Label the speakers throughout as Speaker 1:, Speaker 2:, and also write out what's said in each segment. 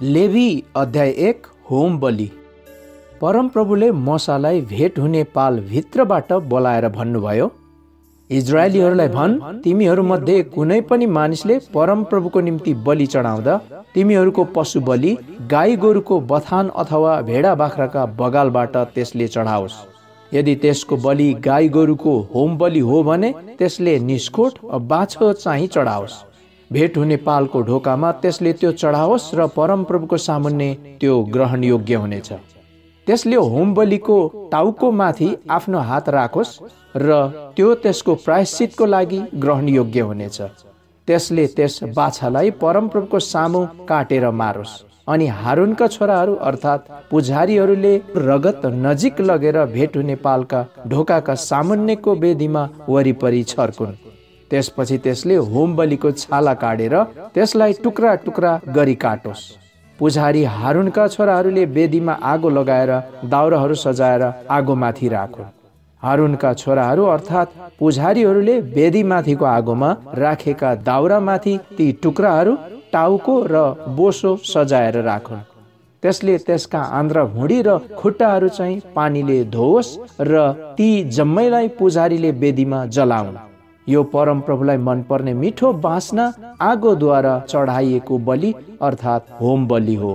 Speaker 1: Levy अध्याय 1 home बलि। परमप्रभुले मूसालाई भेट हुने पाल भित्रबाट बोलाएर भन्नुभयो, इजरायलीहरूलाई भन्, तिमीहरूमध्ये कुनै पनि मानिसले परमप्रभुको निम्ति बलि चढाउँदा तिमीहरूको पशु बलि गाई गोरुको बथान अथवा भेडा बाख्राका बगालबाट त्यसले चढाओस्। यदि त्यसको बलि गाई गोरुको होम बलि हो भने त्यसले निष्कोट बाछो चाहिँ चढाओस्। भेट हुने पालको ढोकामा त्यसले त्यो चढाओस् र परमप्रभुको सामुन्ने त्यो ग्रहण योग्य हुनेछ। त्यसले होम बलिको टाउको माथि आफ्नो हात राखोस् र त्यो त्यसको प्रायश्चितको लागि ग्रहण योग्य हुनेछ। त्यसले त्यस बाछालाई परमप्रभुको सामु काटेर मारोस् अनि हारूनका छोराहरू अर्थात् पुजारीहरूले रगत नजिक लगेर भेट हुने पालका ढोकाका सामुन्नेको वेदीमा वरिपरि छर्कुन्। त्यसपछि त्यसले होम बलिको छाला काटेर त्यसलाई टुक्रा टुक्रा गरी काटोस्। पुजारी हारूनका छोराहरूले वेदीमा आगो लगाएर दाउराहरू सजाएर आगोमाथि राखो। हारूनका छोराहरू अर्थात् पुजारीहरूले वेदीमाथिको आगोमा राखेका दाउरामाथि ती टुक्राहरू टाउको र बोसो सजाएर राखुन्। त्यसले त्यसका आन्द्रा भुँडी र खुट्टाहरू चाहिँ पानीले धोओस् र ती जम्मैलाई पुजारीले वेदीमा जलाउन्। यो परमप्रभुलाई मनपर्ने मिठो बास्ना आगोद्वारा चढाइएको बलि अर्थात् होम बलि हो।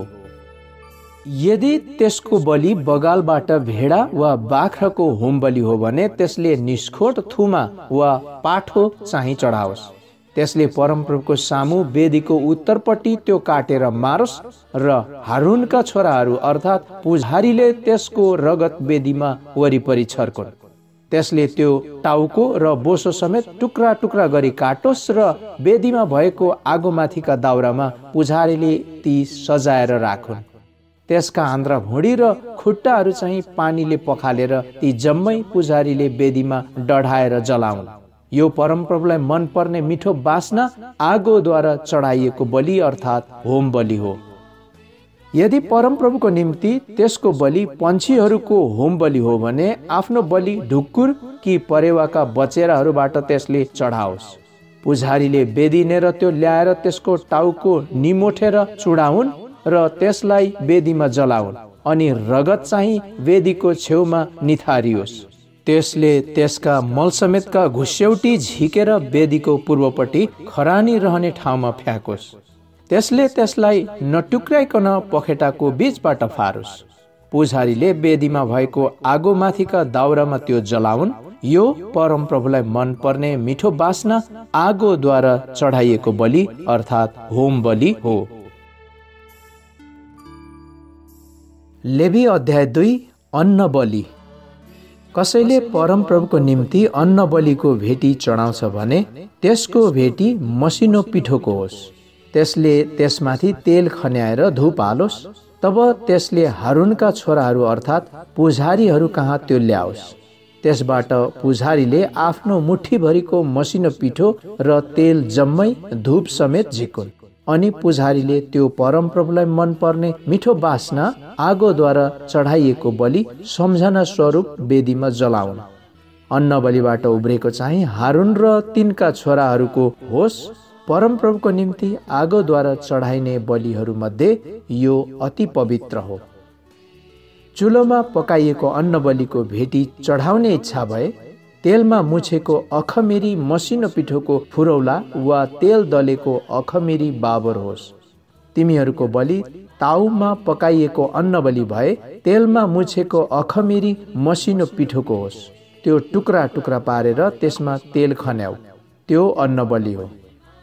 Speaker 1: यदि त्यसको बलि बगालबाट भेडा वा बाख्राको होम बलि हो भने त्यसले निष्कोट थुमा वा पाठो चाहिँ चढाओस्। त्यसले परमप्रभुको सामु वेदीको उत्तरपट्टि त्यो काटेर मारोस् र हारूनका छोराहरू अर्थात् पुजारीले त्यसको रगत वेदीमा वरिपरि छर्कुन्। त्यसले त्यो टाउको र बोसो समेत टुक्रा टुक्रा गरी काटोस् र वेदीमा भएको आगोमाथिका दाउरामा पुजारीले ती सजाएर राखुन्। त्यसका आन्द्रा भुँडी र खुट्टाहरू चाहिँ पानीले पखालेर ती जम्मै पुजारीले वेदीमा डढाएर जलाउन्। यो परमप्रभुलाई मनपर्ने मिठो बास्ना आगोद्वारा चढाइएको बलि अर्थात् होम बलि हो। यदि परमप्रभुको निम्ति त्यसको बलि पन्छीहरूको होम बलि हो भने आफ्नो बलि ढुकुर कि परेवाका बचेराहरूबाट त्यसले चढाओस्। पुजारीले वेदीनेर त्यो ल्याएर त्यसको टाउको निमोठेर चुडाउन् र त्यसलाई वेदीमा जलाउन् अनि रगत चाहिँ वेदीको छेउमा निथारियोस्। त्यसले त्यसका मल समेतका घुस्यौटी झिकेर वेदीको पूर्वपट्टि खरानी रहने ठाउँमा फ्याँकोस्। त्यसले त्यसलाई नटुक्राइकन पखेटाको बीचबाट फारोस्। पुजारीले वेदीमा भएको आगोमाथिका दाउरामा त्यो जलाउन्। यो परमप्रभुलाई मनपर्ने मिठो बास्ना आगोद्वारा चढाइएको बलि अर्थात् होम बलि हो। लेवी अध्याय 2 अन्न बलि। कसैले परमप्रभुको निम्ति अन्न बलिको भेटी चढाउँछ भने त्यसको भेटी मसिनो पिठोको होस्। त्यसले त्यसमाथि तेल खन्याएर धूप हालोस्। तब त्यसले हारूनका छोराहरू अर्थात् पुजारीहरू कहाँ त्यो ल्याओस्। त्यसबाट पुजारीले आफ्नो मुठीभरिको मसिनो पिठो र तेल जम्मै धूप समेत झिकुन् अनि पुजारीले त्यो परमप्रभुलाई मनपर्ने मिठो बास्ना आगोद्वारा चढाइएको बलि सम्झना स्वरूप वेदीमा जलाउन्। अन्न बलिबाट उब्रेको चाहिँ हारून र तिनका छोराहरूको होस्। परमप्रभुको निम्ति आगोद्वारा चढाइने बलिहरूमध्ये यो अति पवित्र हो। चुलोमा पकाइएको अन्न बलिको भेटी चढाउने इच्छा भए तेलमा मुछेको अखमिरी मसिनो पिठोको फुरौला वा तेल दलेको अखमिरी बाबर होस्। तिमीहरूको बलि ताउमा पकाइएको अन्न बलि भए तेलमा मुछेको अखमिरी मसिनो पिठोको होस्। त्यो टुक्रा टुक्रा पारेर त्यसमा तेल खन्याऊ, त्यो अन्न बलि हो।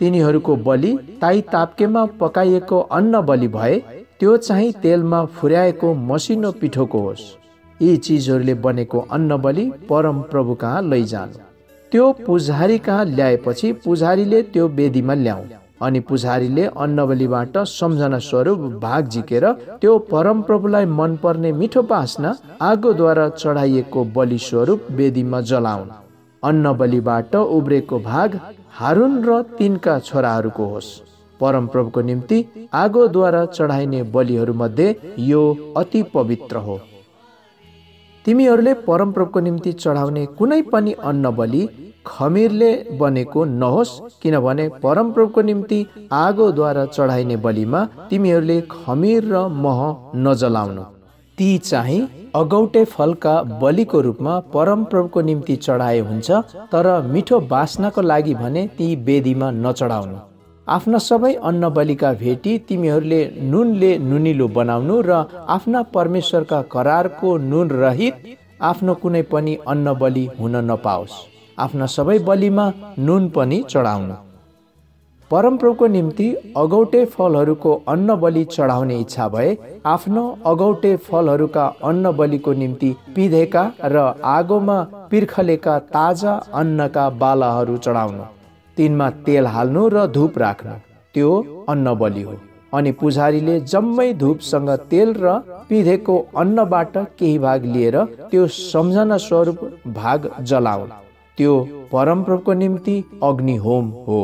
Speaker 1: तिनीहरूको बलि ताई ताप्केमा पकाइएको अन्न बलि भए त्यो चाहिँ तेलमा फुर्याएको मसिनो पिठोको होस्। यी चिजहरूले बनेको अन्न बलि परमप्रभु कहाँ लैजानु। त्यो पुजारी कहाँ ल्याएपछि पुजारीले त्यो वेदीमा ल्याऊ अनि पुजारीले अन्न बलिबाट सम्झना स्वरूप भाग झिकेर त्यो परमप्रभुलाई मनपर्ने मिठो बास्ना आगोद्वारा चढाइएको बलि स्वरूप वेदीमा जलाउन्। अन्न बलिबाट उब्रेको भाग हारून र तिनका छोराहरूको होस्। परमप्रभुको निम्ति आगोद्वारा चढाइने बलिहरूमध्ये यो अति पवित्र हो। तिमीहरूले परमप्रभुको निम्ति चढाउने कुनै पनि अन्न बलि खमीरले बनेको नहोस्, किनभने परमप्रभुको निम्ति आगोद्वारा चढाइने बलिमा तिमीहरूले खमीर र मह नजलाउनु। ती चाहिँ अगौटे फलका बलिको रूपमा परमप्रभुको निम्ति चढाए हुन्छ, तर मिठो बास्नाको लागि भने ती वेदीमा नचढाउनु। आफ्ना सबै अन्न बलिका भेटी तिमीहरूले नुनले नुनिलो बनाउनु र आफ्ना परमेश्वरका करारको नुन रहित आफ्नो कुनै पनि अन्न बलि हुन नपाओस्। आफ्ना सबै बलिमा नुन पनि चढाउनु। परमप्रभुको निम्ति अगौटे फलहरूको अन्न बलि चढाउने इच्छा भए आफ्नो अगौटे फलहरूका अन्न बलिको निम्ति पिधेका र आगोमा पिर्खलेका ताजा अन्नका बालाहरू चढाउनु। तिनमा तेल हाल्नु र धूप राख्नु, त्यो अन्न बलि हो। अनि पुजारीले जम्मै धूपसँग तेल र पिधेको अन्नबाट केही भाग लिएर त्यो सम्झना स्वरूप भाग जलाउन्, त्यो परमप्रभुको निम्ति अग्नि होम हो।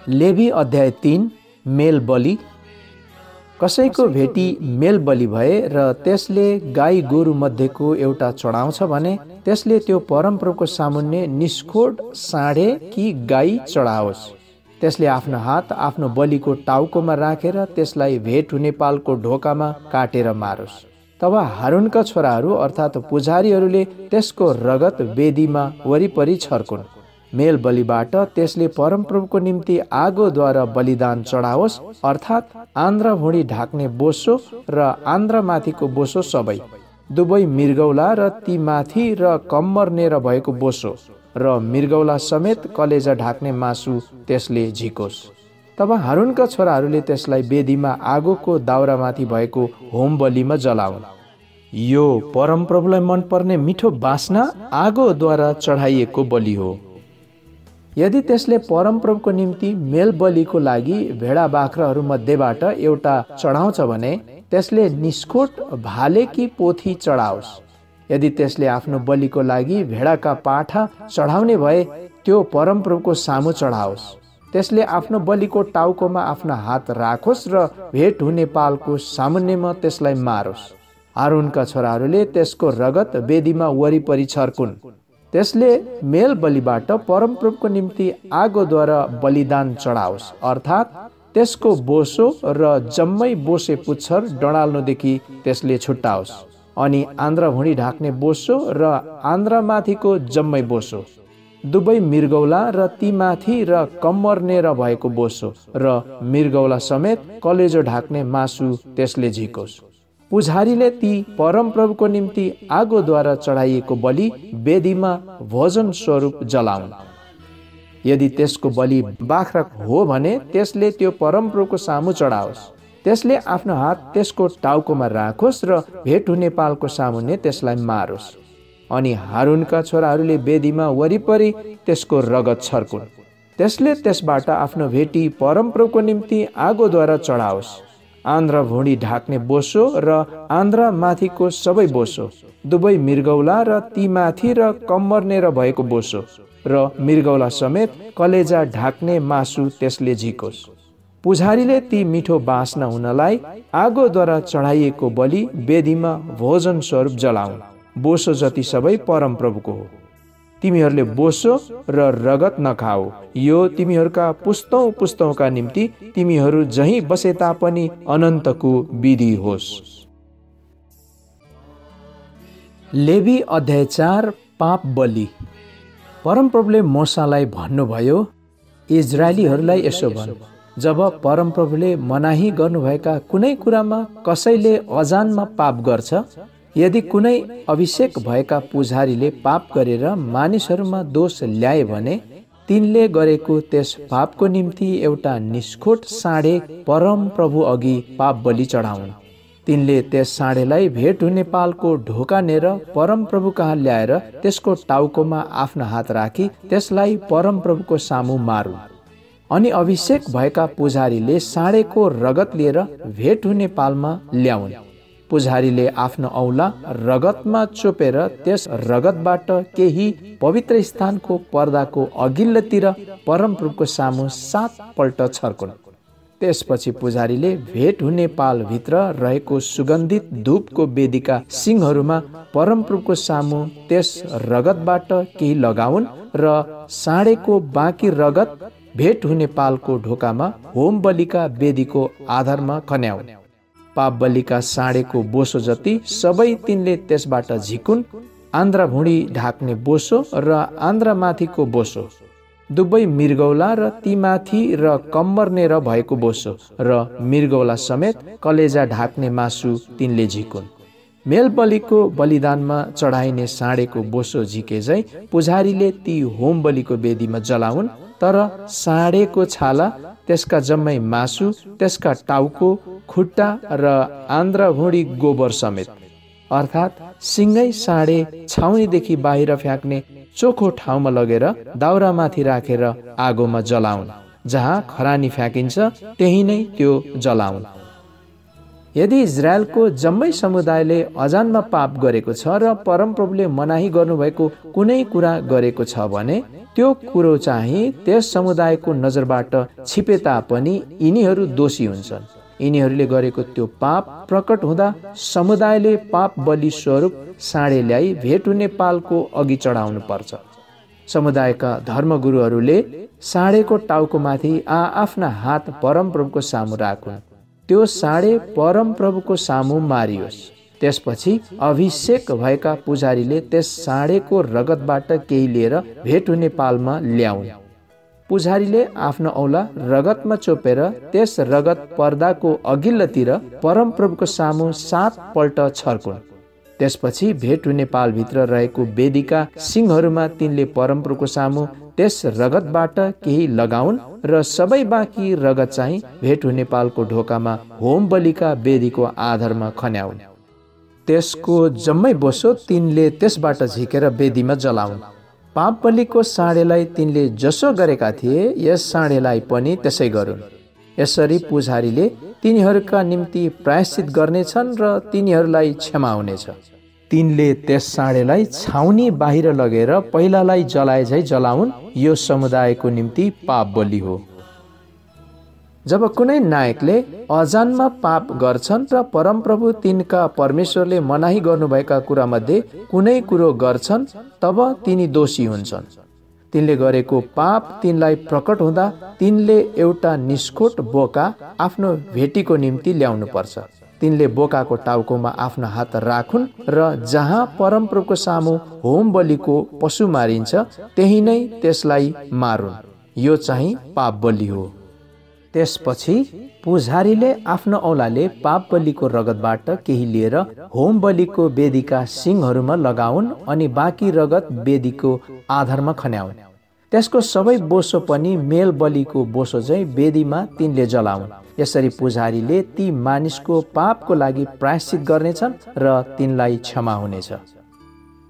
Speaker 1: लेवी अध्याय 3 मेल बलि। कसैको भेटी मेल बलि भए र त्यसले गाई गोरु मध्येको एउटा चढाउँछ भने त्यसले त्यो परमप्रभुको सामुन्ने निष्खोट साँढे कि गाई चढाओस्। त्यसले आफ्नो हात आफ्नो बलिको टाउकोमा राखेर त्यसलाई भेट हुने पालको ढोकामा काटेर मारोस्। तब हारूनका छोराहरू अर्थात् पुजारीहरूले त्यसको रगत वेदीमा वरिपरि छर्कुन्। मेल बलिबाट त्यसले परमप्रभुको निम्ति आगोद्वारा बलिदान चढाओस्, अर्थात् आन्द्रा भुँडी ढाक्ने बोसो र आन्द्रा माथिको बोसो सबै, दुवै मृगौला र ती माथि र कम्मरनेर भएको बोसो र मृगौला समेत कलेजा ढाक्ने मासु त्यसले झिकोस्। तब हारूनका छोराहरूले त्यसलाई वेदीमा आगोको दाउरामाथि भएको होम बलिमा जलाउन्। यो परमप्रभुलाई मनपर्ने मिठो बास्ना आगोद्वारा चढाइएको बलि हो। यदि त्यसले परमप्रभुको निम्ति मेल बलिको लागि भेडा बाख्राहरू मध्येबाट एउटा चढाउँछ भने त्यसले निष्खोट भालेकी पोथी चढाओस्। यदि त्यसले आफ्नो बलिको लागि भेडाका पाठा चढाउने भए त्यो परमप्रभुको सामु चढाओस्। त्यसले आफ्नो बलिको टाउकोमा आफ्नो हात राखोस् र भेट हुने पालको सामुन्नेमा त्यसलाई मारोस्। हारूनका छोराहरूले त्यसको रगत वेदीमा वरिपरि छर्कुन्। त्यसले मेल बलिबाट परमप्रभुको निम्ति आगोद्वारा बलिदान चढाओस्, अर्थात् त्यसको बोसो र जम्मै बोसे पुच्छर डडाल्नुदेखि त्यसले छुट्टाओस्। अनि आन्द्रा भुँडी ढाक्ने बोसो र आन्द्रा माथिको जम्मै बोसो, दुवै मृगौला र ती माथि र कम्मरनेर भएको बोसो र मृगौला समेत कलेजो ढाक्ने मासु त्यसले झिकोस्। पुजारीले ती परमप्रभुको निम्ति आगोद्वारा चढाइएको बलि वेदीमा भोजन स्वरूप जलाउन्। यदि त्यसको बलि बाख्रा हो भने त्यसले त्यो परमप्रभुको सामु चढाओस्। त्यसले आफ्नो हात त्यसको टाउकोमा राखोस् र भेट हुने पालको सामुन्ने त्यसलाई मारोस्। अनि हारूनका छोराहरूले वेदीमा वरिपरि त्यसको रगत छर्कुन्। त्यसले त्यसबाट आफ्नो भेटी परमप्रभुको निम्ति आगोद्वारा चढाओस्। आन्द्रा भुँडी ढाक्ने बोसो र आन्द्रा माथिको सबै बोसो, दुवै मृगौला र ती माथि र कम्मरनेर भएको बोसो र मृगौला समेत कलेजा ढाक्ने मासु त्यसले झिकोस्। पुजारीले ती मिठो बास्ना हुनलाई आगोद्वारा चढाइएको बलि वेदीमा भोजन स्वरूप जलाउन्। बोसो जति सबै परमप्रभुको हो। तिमीहरूले बोसो र रगत नखाऊ, यो तिमीहरूका पुस्तौं पुस्तौंका निम्ति तिमीहरू जहीँ बसे तापनि अनन्तको विधि होस्। लेवी अध्याय 4 पाप बलि। परमप्रभुले मोसालाई भन्नुभयो, इजरायलीहरूलाई यसो भन्, जब परमप्रभुले मनाही गर्नुभएका कुनै कुरामा कसैले अजानमा पाप गर्छ, यदि कुनै अभिषेक भएका पुजारीले पाप गरेर मानिसहरूमा दोष ल्याए भने तिनले गरेको त्यस पापको निम्ति एउटा निष्खोट साँढे परमप्रभु अघि पाप बलि चढाउन्। तिनले त्यस साँढेलाई भेट हुने पालको ढोकानेर परमप्रभु कहाँ ल्याएर त्यसको टाउकोमा आफ्नो हात राखी त्यसलाई परमप्रभुको सामु मारुन्। अनि अभिषेक भएका पुजारीले साँढेको रगत लिएर भेट हुने पालमा ल्याउन्। पुजारीले आफ्नो औँला रगतमा चोपेर त्यस रगतबाट केही पवित्र स्थानको पर्दाको अघिल्लोतिर परमप्रभुको सामु 7 पल्ट छर्कुन्। त्यसपछि पुजारीले भेट हुने पालभित्र रहेको सुगन्धित धूपको वेदीका सिङहरूमा परमप्रभुको सामु त्यस रगतबाट केही लगाउन् र साँडेको बाँकी रगत भेट हुने पालको ढोकामा होम बलिका वेदीको आधारमा खन्याउन्। पाप बलिका साँडेको बोसो जति सबै तिनले त्यसबाट झिकुन्, आन्द्रा भुँडी ढाक्ने बोसो र आन्द्रामाथिको बोसो, दुवै मृगौला र तीमाथि र कम्मरनेर भएको बोसो र मृगौला समेत कलेजा ढाक्ने मासु तिनले झिकुन्। मेलबलिको बलिदानमा चढाइने साँडेको बोसो झिके झै पुजारीले ती होम बलिको वेदीमा जलाउन्, तर साँडेको छाला, त्यसका जम्मै मासु, त्यसका टाउको, खुट्टा र आन्द्रा भुँडी गोबर समेत, अर्थात् सिङ्गै साँडे छाउनीदेखि बाहिर फ्याँक्ने चोखो ठाउँमा लगेर दाउरामाथि राखेर आगोमा जलाउन्। जहाँ खरानी फ्याँकिन्छ त्यही नै त्यो जलाउन्। यदि इजरायलको जम्मै समुदायले अजानमा पाप गरेको छ र परमप्रभुले मनाही गर्नुभएको कुनै कुरा गरेको छ भने त्यो कुरो चाहिँ त्यस समुदायको नजरबाट छिपे तापनि यिनीहरू दोषी हुन्छन्। यिनीहरूले गरेको त्यो पाप प्रकट हुँदा समुदायले पाप बलि स्वरूप साँडे ल्याई भेट हुने पालको अघि चढाउनु पर्छ। समुदायका धर्मगुरुहरूले साँडेको टाउकोमाथि आफ्ना हात परमप्रभुको सामु राखुन्। त्यो साँडे परमप्रभुको सामु मारियोस्। त्यसपछि अभिषेक भएका पुजारीले त्यस साँडेको रगतबाट केही लिएर भेट हुने पालमा ल्याउन्। पुजारीले आफ्नो औला रगतमा चोपेर त्यस रगत पर्दाको अघिल्लोतिर परमप्रभुको सामु 7 पल्ट छर्कुन्। त्यसपछि भेट हुने पालभित्र रहेको वेदीका सिङहरूमा तिनले परमप्रभुको सामु त्यस रगतबाट केही लगाउन् र सबै बाँकी रगत चाहिँ भेट हुने पालको ढोकामा होम बलिका वेदीको आधारमा खन्याउन्। त्यसको जम्मै बोसो तिनले त्यसबाट झिकेर वेदीमा जलाउन्। पाप बलिको साँडेलाई तिनले जसो गरेका थिए यस साँडेलाई पनि त्यसै गरून्। यसरी पुजारीले तिनीहरूका निम्ति प्रायश्चित गर्नेछन् र तिनीहरूलाई क्षमा हुनेछ। तिनले त्यस साँडेलाई छाउनी बाहिर लगेर पहिलालाई जलाए झै जलाउन्। यो समुदायको निम्ति पाप बलि हो। जब कुनै नायकले अजानमा पाप गर्छन् र परमप्रभु तिनका परमेश्वरले मनाही गर्नुभएका कुरामध्ये कुनै कुरो गर्छन्, तब तिनी दोषी हुन्छन्। तिनले गरेको पाप तिनलाई प्रकट हुँदा तिनले एउटा निष्कोट बोका आफ्नो भेटीको निम्ति ल्याउनु पर्छ। तिनले बोकाको टाउकोमा आफ्नो हात राखुन् र जहाँ परमप्रभुको सामु होम बलिको पशु मारिन्छ त्यही नै त्यसलाई मारुन्। यो चाहिँ पाप बलि हो। त्यसपछि पुजारीले आफ्नो औलाले पाप बलिको रगतबाट केही लिएर होम बलिको वेदीका सिङहरूमा लगाउन् अनि बाँकी रगत वेदीको आधारमा खन्याउन्। त्यसको सबै बोसो पनि मेल बलिको बोसो चाहिँ वेदीमा तिनले जलाउन्। यसरी पुजारीले ती मानिसको पापको लागि प्रायश्चित गर्नेछन् र तिनलाई क्षमा हुनेछ।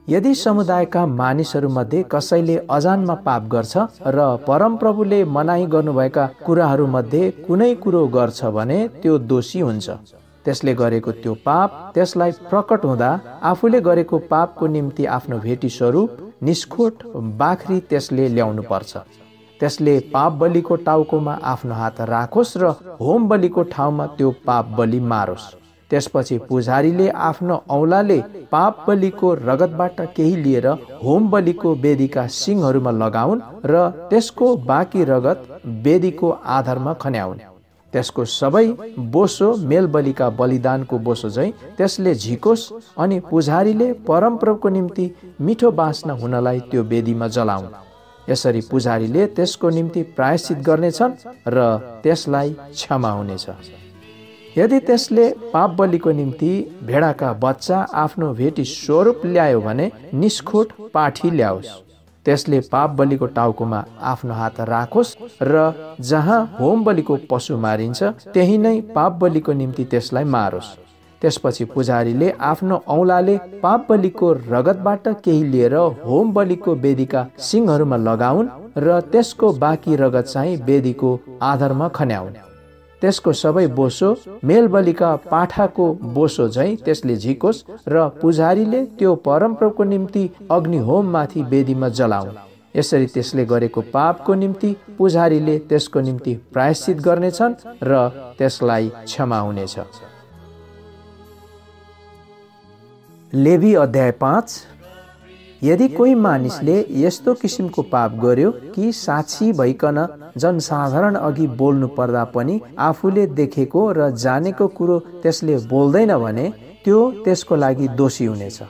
Speaker 1: यदि समुदायका मानिसहरूमध्ये कसैले अजानमा पाप गर्छ र परमप्रभुले मनाही गर्नुभएका कुराहरूमध्ये कुनै कुरो गर्छ भने त्यो दोषी हुन्छ। त्यसले गरेको त्यो पाप त्यसलाई प्रकट हुँदा आफूले गरेको पापको निम्ति आफ्नो भेटी स्वरूप निष्कोट बाख्री त्यसले ल्याउनु पर्छ। त्यसले पाप बलिको टाउकोमा आफ्नो हात राखोस् र होम बलिको ठाउँमा त्यो पाप बलि मारोस्। त्यसपछि पुजारीले आफ्नो औलाले पाप बलिको रगतबाट केही लिएर होम बलिको वेदीका सिङहरूमा लगाउन् र त्यसको बाँकी रगत वेदीको आधारमा खन्याउन्। त्यसको सबै बोसो मेल बलिका बलिदानको बोसो झैँ त्यसले झिकोस् अनि पुजारीले परमप्रभुको निम्ति मिठो बास्ना हुनलाई त्यो वेदीमा जलाउन्। यसरी पुजारीले त्यसको निम्ति प्रायश्चित गर्नेछन् र त्यसलाई क्षमा हुनेछ। यदि त्यसले पाप बलिको निम्ति भेडाका बच्चा आफ्नो भेटी स्वरूप ल्यायो भने निष्कोट पाठी ल्याओस्। त्यसले पाप बलिको टाउकोमा आफ्नो हात राखोस् र जहाँ होम बलिको पशु मारिन्छ त्यही नै पाप बलिको निम्ति त्यसलाई मारोस्। त्यसपछि पुजारीले आफ्नो औलाले पाप बलिको रगतबाट केही लिएर होम बलिको वेदीका सिङहरूमा लगाउन् र त्यसको बाँकी रगत चाहिँ वेदीको आधारमा खन्याउन्। त्यसको सबै बोसो मेल बलिका पाठाको बोसो झैँ त्यसले झिकोस् र पुजारीले त्यो परमप्रभुको निम्ति अग्निहोम माथि वेदीमा जलाउन्। यसरी त्यसले गरेको पापको निम्ति पुजारीले त्यसको निम्ति प्रायश्चित गर्नेछन् र त्यसलाई क्षमा हुनेछ। लेवी अध्याय 5। यदि कोही मानिसले यस्तो किसिमको पाप गर्यो कि साक्षी भइकन जनसाधारण अघि बोल्नु पर्दा पनि आफूले देखेको र जानेको कुरो त्यसले बोल्दैन भने त्यो त्यसको लागि दोषी हुनेछ।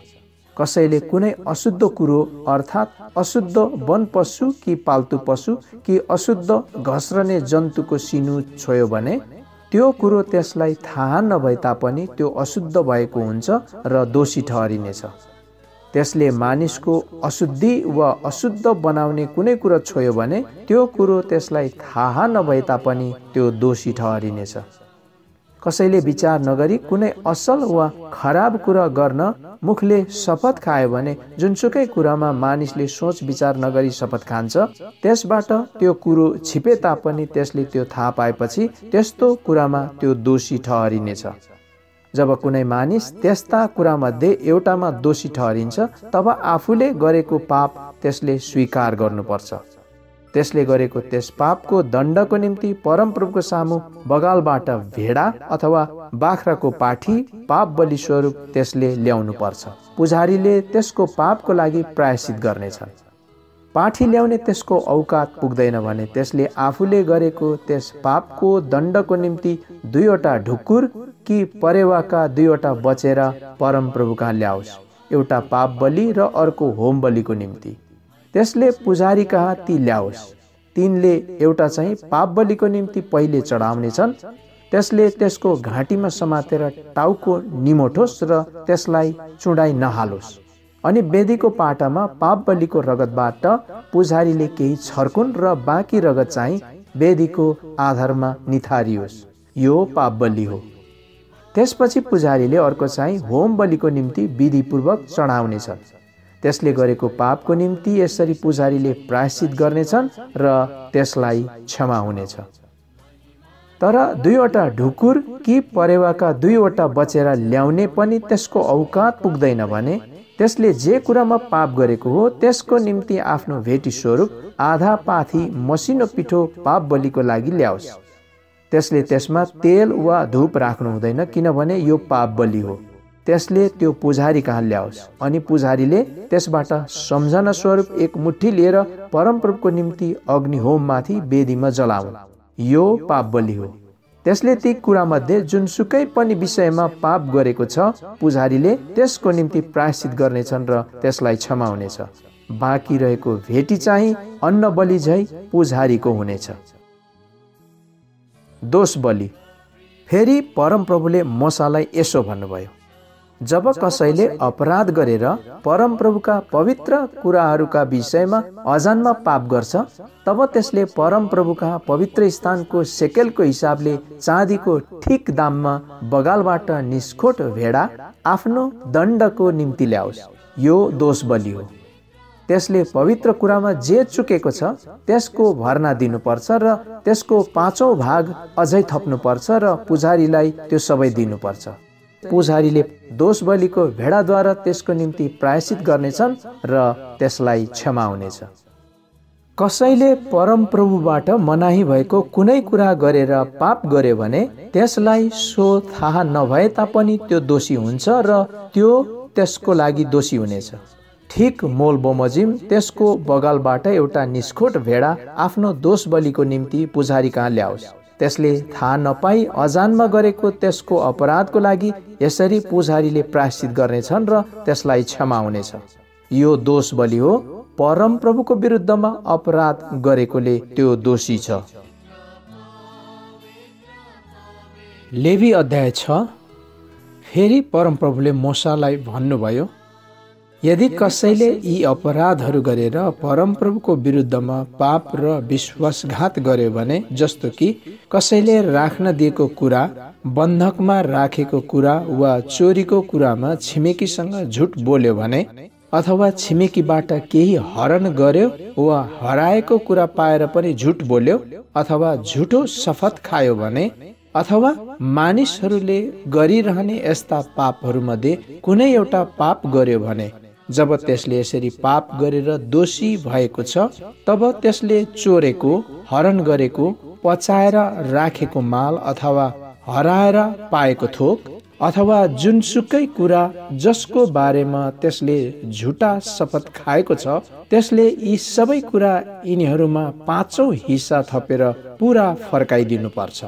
Speaker 1: कसैले कुनै अशुद्ध कुरो अर्थात् अशुद्ध वन पशु कि पाल्तु पशु कि अशुद्ध घस्रने जन्तुको सिनु छोयो भने त्यो कुरो त्यसलाई थाहा नभए तापनि त्यो अशुद्ध भएको हुन्छ र दोषी ठहरिनेछ। त्यसले मानिसको अशुद्धि वा अशुद्ध बनाउने कुनै कुरो छोयो भने त्यो कुरो त्यसलाई थाहा नभए तापनि त्यो दोषी ठहरिनेछ। कसैले विचार नगरी कुनै असल वा खराब कुरा गर्न मुखले शपथ खायो भने जुनसुकै कुरामा मानिसले सोच विचार नगरी शपथ खान्छ त्यसबाट त्यो कुरो छिपे तापनि त्यसले त्यो थाहा पाएपछि त्यस्तो कुरामा त्यो दोषी ठहरिनेछ। जब कुनै मानिस त्यस्ता कुरामध्ये एउटामा दोषी ठहरिन्छ तब आफूले गरेको पाप त्यसले स्वीकार गर्नुपर्छ। त्यसले गरेको त्यस पापको दण्डको निम्ति परमप्रभुको सामु बगालबाट भेडा अथवा बाख्राको पाठी पाप बलि स्वरूप त्यसले ल्याउनु पर्छ। पुजारीले त्यसको पापको लागि प्रायश्चित गर्नेछन्। पाठी ल्याउने त्यसको औकात पुग्दैन भने त्यसले आफूले गरेको त्यस पापको दण्डको निम्ति 2वटा ढुकुर कि परेवाका 2वटा बचेर परमप्रभुका ल्याओस्, एउटा पाप बलि र अर्को होम बलिको निम्ति। त्यसले पुजारी कहाँ ती ल्याओस्। तिनले एउटा चाहिँ पाप बलिको निम्ति पहिले चढाउनेछन्। त्यसले त्यसको घाँटीमा समातेर टाउको निमोठोस् र त्यसलाई चुडाइ नहालोस्। अनि वेदीको पाटामा पाप बलिको रगतबाट पुजारीले केही छर्कुन् र बाँकी रगत चाहिँ वेदीको आधारमा निथारियोस्। यो पाप बलि हो। त्यसपछि पुजारीले अर्को चाहिँ होम बलिको निम्ति विधिपूर्वक चढाउनेछन्। त्यसले गरेको पापको निम्ति यसरी पुजारीले प्रायश्चित गर्नेछन् र त्यसलाई क्षमा हुनेछ। तर 2वटा ढुकुर कि परेवाका 2वटा बचेर ल्याउने पनि त्यसको औकात पुग्दैन भने त्यसले जे कुरामा पाप गरेको हो त्यसको निम्ति आफ्नो भेटी स्वरूप आधा पाथी मसिनो पिठो पाप बलिको लागि ल्याओस्। त्यसले त्यसमा तेल वा धूप राख्नु हुँदैन किनभने यो पाप बलि हो। त्यसले त्यो पुजारी कहाँ ल्याओस् अनि पुजारीले त्यसबाट सम्झना स्वरूप एक मुट्ठी लिएर परमप्रभुको निम्ति अग्निहोममाथि वेदीमा जलाउन्। यो पाप बलि हो। त्यसले ती कुरामध्ये जुनसुकै पनि विषयमा पाप गरेको छ पुजारीले त्यसको निम्ति प्रायश्चित गर्नेछन् र त्यसलाई क्षमा हुनेछ। बाँकी रहेको भेटी चाहिँ अन्न बलि झै पुजारीको हुनेछ। दोष बलि। फेरि परमप्रभुले मूसालाई यसो भन्नुभयो, जब कसैले अपराध गरेर परमप्रभुका पवित्र कुराहरूका विषयमा अजानमा पाप गर्छ तब त्यसले परमप्रभुका पवित्र स्थानको सेकेलको हिसाबले चाँदीको ठिक दाममा बगालबाट निष्खोट भेडा आफ्नो दण्डको निम्ति ल्याओस्। यो दोष बलि हो। त्यसले पवित्र कुरामा जे चुकेको छ त्यसको भर्ना दिनुपर्छ र त्यसको 5औं भाग अझै थप्नुपर्छ र पुजारीलाई त्यो सबै दिनुपर्छ। पुजारीले दोष बलिको भेडाद्वारा त्यसको निम्ति प्रायश्चित गर्नेछन् र त्यसलाई क्षमा हुनेछ। कसैले परमप्रभुबाट मनाही भएको कुनै कुरा गरेर पाप गर्यो भने त्यसलाई सो थाहा नभए तापनि त्यो दोषी हुन्छ र त्यो त्यसको लागि दोषी हुनेछ। ठिक मोल बमोजिम त्यसको बगालबाट एउटा निष्खोट भेडा आफ्नो दोष बलिको निम्ति पुजारी कहाँ ल्याओस्। त्यसले थाहा नपाई अजानमा गरेको त्यसको अपराधको लागि यसरी पुजारीले प्रायश्चित गर्नेछन् र त्यसलाई क्षमा हुनेछ। यो दोष बलि हो। परमप्रभुको विरुद्धमा अपराध गरेकोले त्यो दोषी छ। लेवी अध्याय 6। फेरि परमप्रभुले मूसालाई भन्नुभयो, यदि कसैले यी अपराधहरू गरेर परमप्रभुको विरुद्धमा पाप र विश्वासघात गर्यो भने जस्तो कि कसैले राख्न दिएको कुरा, बन्धकमा राखेको कुरा वा चोरीको कुरामा छिमेकीसँग झुट बोल्यो भने अथवा छिमेकीबाट केही हरण गर्यो वा हराएको कुरा पाएर पनि झुट बोल्यो अथवा झुटो शपथ खायो भने अथवा मानिसहरूले गरिरहने यस्ता पापहरूमध्ये कुनै एउटा पाप गर्यो भने जब त्यसले यसरी पाप गरेर दोषी भएको छ, तब त्यसले चोरेको, हरण गरेको, पचाएर राखेको माल अथवा हराएर पाएको थोक अथवा जुनसुकै कुरा जसको बारेमा त्यसले झुटा शपथ खाएको छ, त्यसले यी सबै कुरा यिनीहरूमा 5औं हिस्सा थपेर पुरा फर्काइदिनु पर्छ।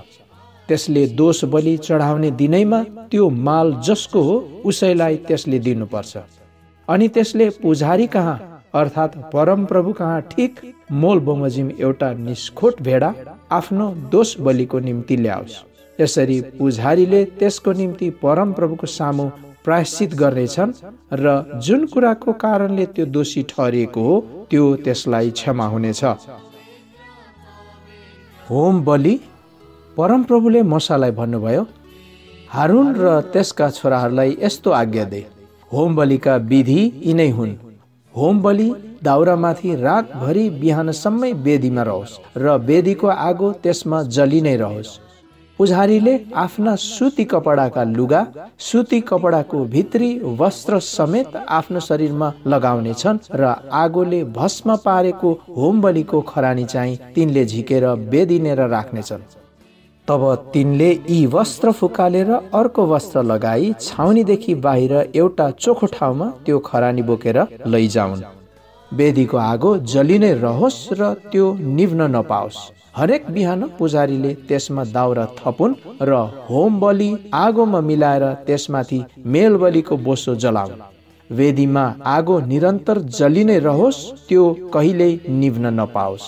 Speaker 1: त्यसले दोष बलि चढाउने दिनैमा त्यो माल जसको हो उसैलाई त्यसले दिनुपर्छ। अनि त्यसले पुजारी कहाँ अर्थात् परमप्रभु कहाँ ठिक मोल बमोजिम एउटा निष्खोट भेडा आफ्नो दोष बलिको निम्ति ल्याओस्। यसरी पुजारीले त्यसको निम्ति परमप्रभुको सामु प्रायश्चित गर्नेछन् र जुन कुराको कारणले त्यो दोषी ठहरिएको हो त्यो त्यसलाई क्षमा हुनेछ। होम बलि। परमप्रभुले मूसालाई भन्नुभयो, हारुन र त्यसका छोराहरूलाई यस्तो आज्ञा दे, होम बलिका विधि यिनै हुन्। होम बलि दाउरामाथि रातभरि बिहानसम्मै वेदीमा रहोस् र वेदीको आगो त्यसमा जलि नै रहोस्। पुजारीले आफ्ना सुती कपडाका लुगा, सुती कपडाको भित्री वस्त्र समेत आफ्नो शरीरमा लगाउनेछन् र आगोले भस्म पारेको होम बलिको खरानी चाहिँ तिनले झिकेर बेदिनेर राख्नेछन्। तब तिनले यी वस्त्र फुकालेर अर्को वस्त्र लगाई छाउनीदेखि बाहिर एउटा चोखो ठाउँमा त्यो खरानी बोकेर लैजाउन्। वेदीको आगो जलि नै रहोस् र त्यो निभ्न नपाओस्। हरेक बिहान पुजारीले त्यसमा दाउरा थपुन् र होम बलि आगोमा मिलाएर त्यसमाथि मेल बलिको बोसो जलाउन्। वेदीमा आगो निरन्तर जलि नै रहोस्, त्यो कहिल्यै निभ्न नपाओस्।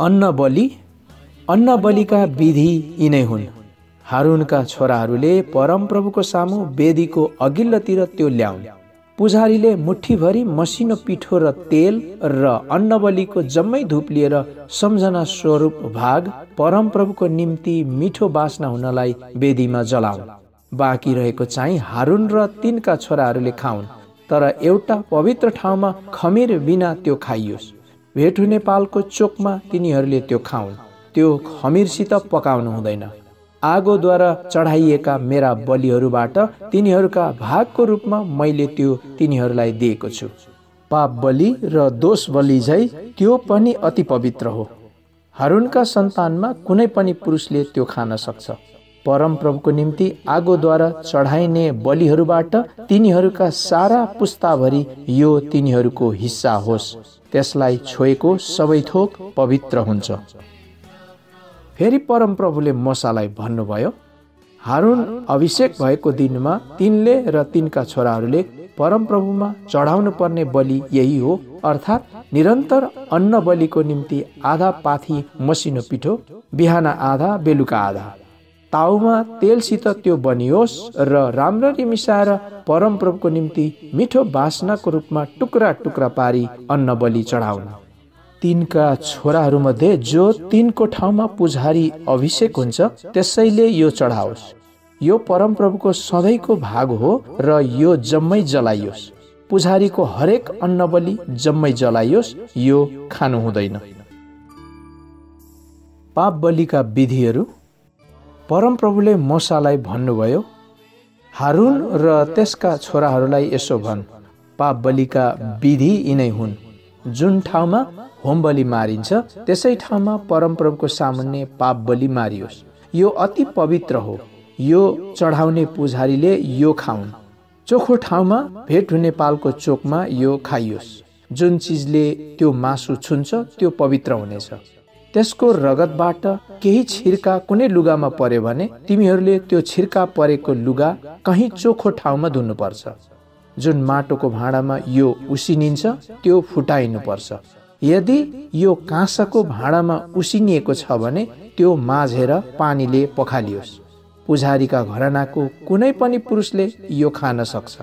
Speaker 1: अन्न बलि। अन्न बलिका विधि यिनै हुन्। हारुनका छोराहरूले परमप्रभुको सामु वेदीको अघिल्लोतिर त्यो ल्याउन्। पुजारीले मुठ्ठीभरि मसिनो पिठो र तेल र अन्न बलिको जम्मै धूप लिएर सम्झना स्वरूप भाग परमप्रभुको निम्ति मिठो बास्ना हुनलाई वेदीमा जलाउन्। बाँकी रहेको चाहिँ हारुन र तिनका छोराहरूले खाउन्, तर एउटा पवित्र ठाउँमा खमीर बिना त्यो खाइयोस्। भेट हुने पालको चोकमा तिनीहरूले त्यो खाउन्। त्यो खमीरसित पकाउनु हुँदैन। आगोद्वारा चढाइएका मेरा बलिहरूबाट तिनीहरूका भागको रूपमा मैले त्यो तिनीहरूलाई दिएको छु। पाप बलि र दोष बलि झै त्यो पनि अति पवित्र हो। हारुनका सन्तानमा कुनै पनि पुरुषले त्यो खान सक्छ। परमप्रभुको निम्ति आगोद्वारा चढाइने बलिहरूबाट तिनीहरूका सारा पुस्ताभरि यो तिनीहरूको हिस्सा होस्। त्यसलाई छोएको सबै थोक पवित्र हुन्छ। फेरि परमप्रभुले मूसालाई भन्नुभयो, हारुन अभिषेक भएको दिनमा तिनले र तिनका छोराहरूले परमप्रभुमा चढाउनु पर्ने बलि यही हो, अर्थात् निरन्तर अन्न बलिको निम्ति आधा पाथी मसिनो पिठो, बिहान आधा बेलुका आधा। ताउमा तेलसित त्यो बनियोस् र राम्ररी मिसाएर परमप्रभुको निम्ति मिठो बास्नाको रूपमा टुक्रा टुक्रा पारी अन्न बलि चढाउन्। तिनका छोराहरूमध्ये जो तिनको ठाउँमा पुजारी अभिषेक हुन्छ त्यसैले यो चढाओस्। यो परमप्रभुको सधैँको भाग हो र यो जम्मै जलाइयोस्। पुजारीको हरेक अन्न बलि जम्मै जलाइयोस्, यो खानु हुँदैन। पाप बलिका विधिहरू। परमप्रभुले मूसालाई भन्नुभयो, हारुन र त्यसका छोराहरूलाई यसो भन्, पाप बलिका विधि यिनै हुन्। जुन ठाउँमा होम बलि मारिन्छ त्यसै ठाउँमा परमप्रभुको सामुन्ने पाप बलि मारियोस्। यो अति पवित्र हो। यो चढाउने पुजारीले यो खाउन्। चोखो ठाउँमा भेट हुने पालको चोकमा यो खाइयोस्। जुन चिजले त्यो मासु छुन्छ त्यो पवित्र हुनेछ। त्यसको रगतबाट केही छिर्का कुनै लुगामा पर्यो भने तिमीहरूले त्यो छिर्का परेको लुगा कहीँ चोखो ठाउँमा धुनुपर्छ। जुन माटोको भाँडामा यो उसिनिन्छ त्यो फुटाइनुपर्छ। यदि यो काँसाको भाँडामा उसिनिएको छ भने त्यो माझेर पानीले पखालियोस्। पुजारीका घरानाको कुनै पनि पुरुषले यो खान सक्छ।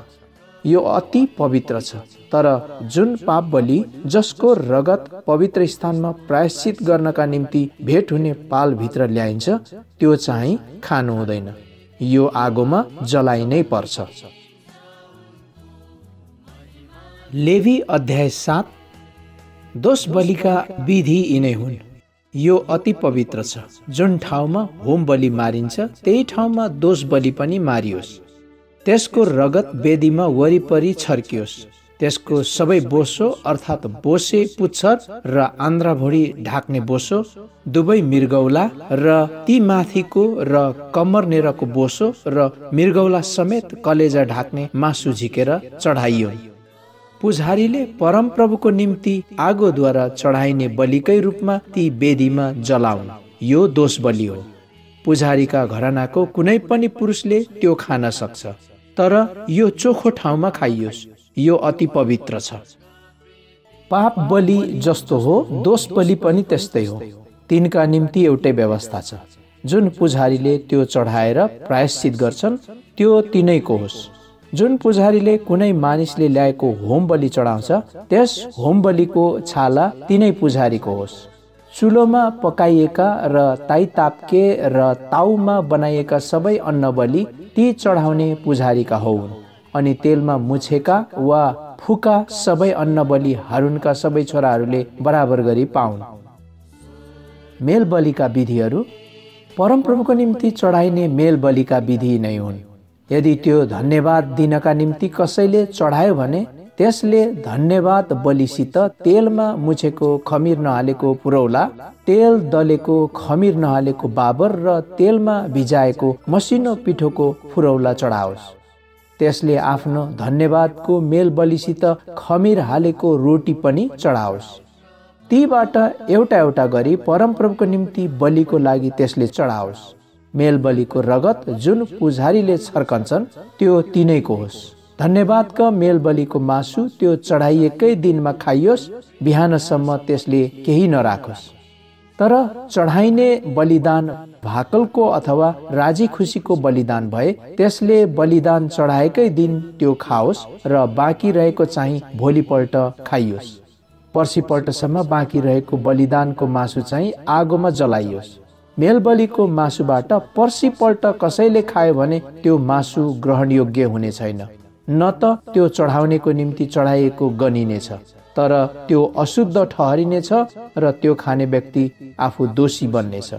Speaker 1: यो अति पवित्र छ। तर जुन पाप बलि जसको रगत पवित्र स्थानमा प्रायश्चित गर्नका निम्ति भेट हुने पालभित्र ल्याइन्छ त्यो चाहिँ खानु हुँदैन। यो आगोमा जलाइ नै पर्छ। लेवी अध्याय 7। दोष बलिका विधि यिनै हुन्। यो अति पवित्र छ। जुन ठाउँमा होम बलि मारिन्छ त्यही ठाउँमा दोष बलि पनि मारियोस्। त्यसको रगत वेदीमा वरिपरि छर्कियोस्। त्यसको सबै बोसो अर्थात् बोसे पुच्छर र आन्द्राभुँडी ढाक्ने बोसो, दुवै मृगौला र ती माथिको र कम्मरनेरको बोसो र मृगौला समेत कलेजा ढाक्ने मासु झिकेर चढाइयो। पुजारीले परमप्रभुको निम्ति आगोद्वारा चढाइने बलिकै रूपमा ती वेदीमा जलाउन्। यो दोष बलि हो। पुजारीका घरानाको कुनै पनि पुरुषले त्यो खान सक्छ, तर यो चोखो ठाउँमा खाइयोस्। यो अति पवित्र छ। पाप बलि जस्तो हो, दोष बलि पनि त्यस्तै हो। तिनका निम्ति एउटै व्यवस्था छ। जुन पुजारीले त्यो चढाएर प्रायश्चित गर्छन् त्यो तिनैको होस्। जुन पुजारीले कुनै मानिसले ल्याएको होम बलि चढाउँछ, त्यस होम बलिको छाला तिनै पुजारीको होस्। चुलोमा पकाइएका र ताइताप्के र ताउमा बनाइएका सबै अन्न बलि ती चढाउने पुजारीका हुन्। अनि तेलमा मुछेका वा फुका सबै अन्न बलि हारुनका सबै छोराहरूले बराबर गरी पाउन्। मेल बलिका विधिहरू परमप्रभुको निम्ति चढाइने मेल बलिका विधि नै हुन्। यदि त्यो धन्यवाद दिनका निम्ति कसैले चढायो भने त्यसले धन्यवाद बलिसित तेलमा मुछेको खमिर नहालेको पुरौला, तेल दलेको खमिर नहालेको बाबर र तेलमा भिजाएको मसिनो पिठोको पुरौला चढाओस्। त्यसले आफ्नो धन्यवादको मेल बलिसित खमिर हालेको रोटी पनि चढाओस्। तीबाट एउटा एउटा गरी परमप्रभुको निम्ति बलिको लागि त्यसले चढाओस्। मेल बलिको रगत जुन पुजारीले छर्कन्छन् त्यो तिनैको होस्। धन्यवादका मेल बलिको मासु त्यो चढाइएकै दिनमा खाइयोस्, बिहानसम्म त्यसले केही नराखोस्। तर चढाइने बलिदान भाकलको अथवा राजी खुसीको बलिदान भए त्यसले बलिदान चढाएकै दिन त्यो खाओस् र बाँकी रहेको चाहिँ भोलिपल्ट खाइयोस्। पर्सिपल्टसम्म बाँकी रहेको बलिदानको मासु चाहिँ आगोमा जलाइयोस्। मेल बलिको मासुबाट पर्सिपल्ट कसैले खायो भने त्यो मासु ग्रहणयोग्य हुने छैन, न त त्यो चढाउनेको निम्ति चढाइएको गनिनेछ, तर त्यो अशुद्ध ठहरिनेछ र त्यो खाने व्यक्ति आफू दोषी बन्नेछ।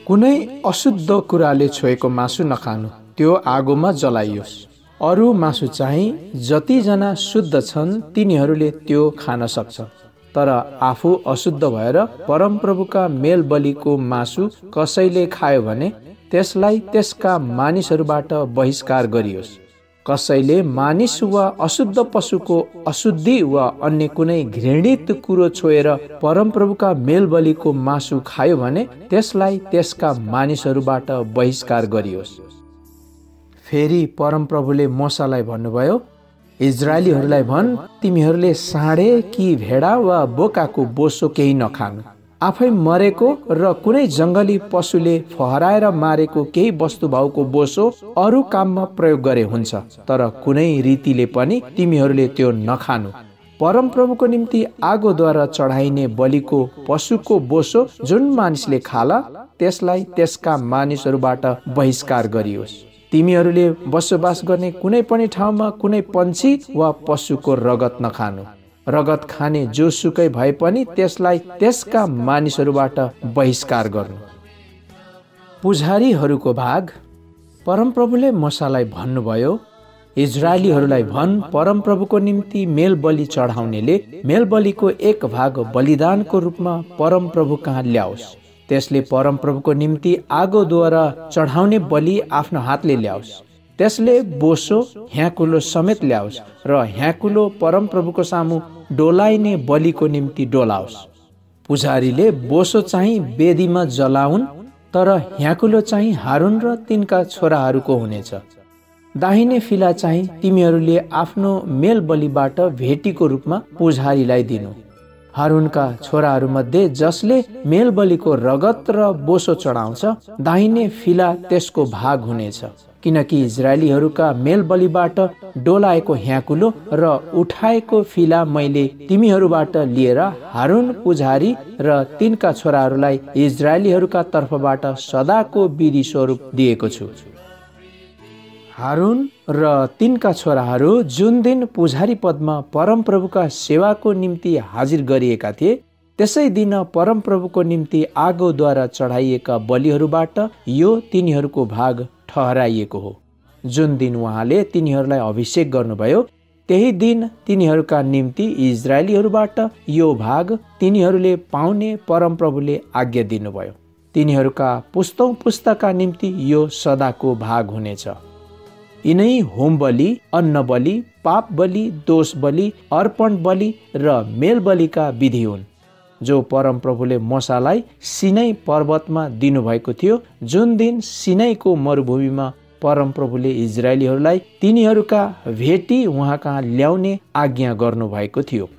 Speaker 1: कुनै अशुद्ध कुराले छोएको मासु नखानु, त्यो आगोमा जलाइयोस्। अरू मासु चाहिँ जतिजना शुद्ध छन् तिनीहरूले त्यो खान सक्छ, तर आफू अशुद्ध भएर परमप्रभुका मेल बलिको मासु कसैले खायो भने त्यसलाई त्यसका मानिसहरूबाट बहिष्कार गरियोस्। कसैले मानिस वा अशुद्ध पशुको अशुद्धि वा अन्य कुनै घृणित कुरो छोएर परमप्रभुका मेल बलिको मासु खायो भने त्यसलाई त्यसका मानिसहरूबाट बहिष्कार गरियोस्। फेरि परमप्रभुले मोसालाई भन्नुभयो, इजरायलीहरूलाई भन्, तिमीहरूले साँडे कि भेडा वा बोकाको बोसो केही नखानु। आफै मरेको र कुनै जङ्गली पशुले फहराएर मारेको केही वस्तुभावको बोसो अरू काममा प्रयोग गरे हुन्छ, तर कुनै रीतिले पनि तिमीहरूले त्यो नखानु। परमप्रभुको निम्ति आगोद्वारा चढाइने बलिको पशुको बोसो जुन मानिसले खाला त्यसलाई त्यसका मानिसहरूबाट बहिष्कार गरियोस्। तिमीहरूले बसोबास गर्ने कुनै पनि ठाउँमा कुनै पन्छी वा पशुको रगत नखानु। रगत खाने जोसुकै भए पनि त्यसलाई त्यसका मानिसहरूबाट बहिष्कार गर्नु। पुजारीहरूको भाग। परमप्रभुले मोसालाई भन्नुभयो, इजरायलीहरूलाई भन्, परमप्रभुको निम्ति मेल बलि चढाउनेले मेल बलिको एक भाग बलिदानको रूपमा परमप्रभु कहाँ ल्याओस्। त्यसले परमप्रभुको निम्ति आगोद्वारा चढाउने बलि आफ्नो हातले ल्याओस्। त्यसले बोसो ह्याकुलो समेत ल्याओस् र ह्याकुलो परमप्रभुको सामु डोलाइने बलिको निम्ति डोलाओस्। पुजारीले बोसो चाहिँ वेदीमा जलाउन्, तर ह्याकुलो चाहिँ हारुन र तिनका छोराहरूको हुनेछ। दाहिने फिला चाहिँ तिमीहरूले आफ्नो मेल बलिबाट भेटीको रूपमा पुजारीलाई दिनु। हारुनका छोराहरूमध्ये जसले मेल बलिको रगत र बोसो चढाउँछ, दाहिने फिला त्यसको भाग हुनेछ, किनकि इजरायलीहरूका मेल बलिबाट डोलाएको ह्याकुलो र उठाएको फिला मैले तिमीहरूबाट लिएर हारुन पुजारी र तिनका छोराहरूलाई इजरायलीहरूका तर्फबाट सदाको विधि स्वरूप दिएको छु। हारुन र तिनका छोराहरू जुन दिन पुजारी पदमा परमप्रभुका सेवाको निम्ति हाजिर गरिएका थिए, त्यसै दिन परमप्रभुको निम्ति आगोद्वारा चढाइएका बलिहरूबाट यो तिनीहरूको भाग ठहराइएको हो। जुन दिन उहाँले तिनीहरूलाई अभिषेक गर्नुभयो त्यही दिन तिनीहरूका निम्ति इजरायलीहरूबाट यो भाग तिनीहरूले पाउने परमप्रभुले आज्ञा दिनुभयो। तिनीहरूका पुस्तौं पुस्ताका निम्ति यो सदाको भाग हुनेछ। यिनै होम बलि, अन्न बलि, पाप बलि, दोष बलि, अर्पण बलि र मेल बलिका विधि हुन् जो परमप्रभुले मूसालाई सिनै पर्वतमा दिनुभएको थियो, जुन दिन सिनैको मरुभूमिमा परमप्रभुले इजरायलीहरूलाई तिनीहरूका भेटी उहाँ कहाँ ल्याउने आज्ञा गर्नुभएको थियो।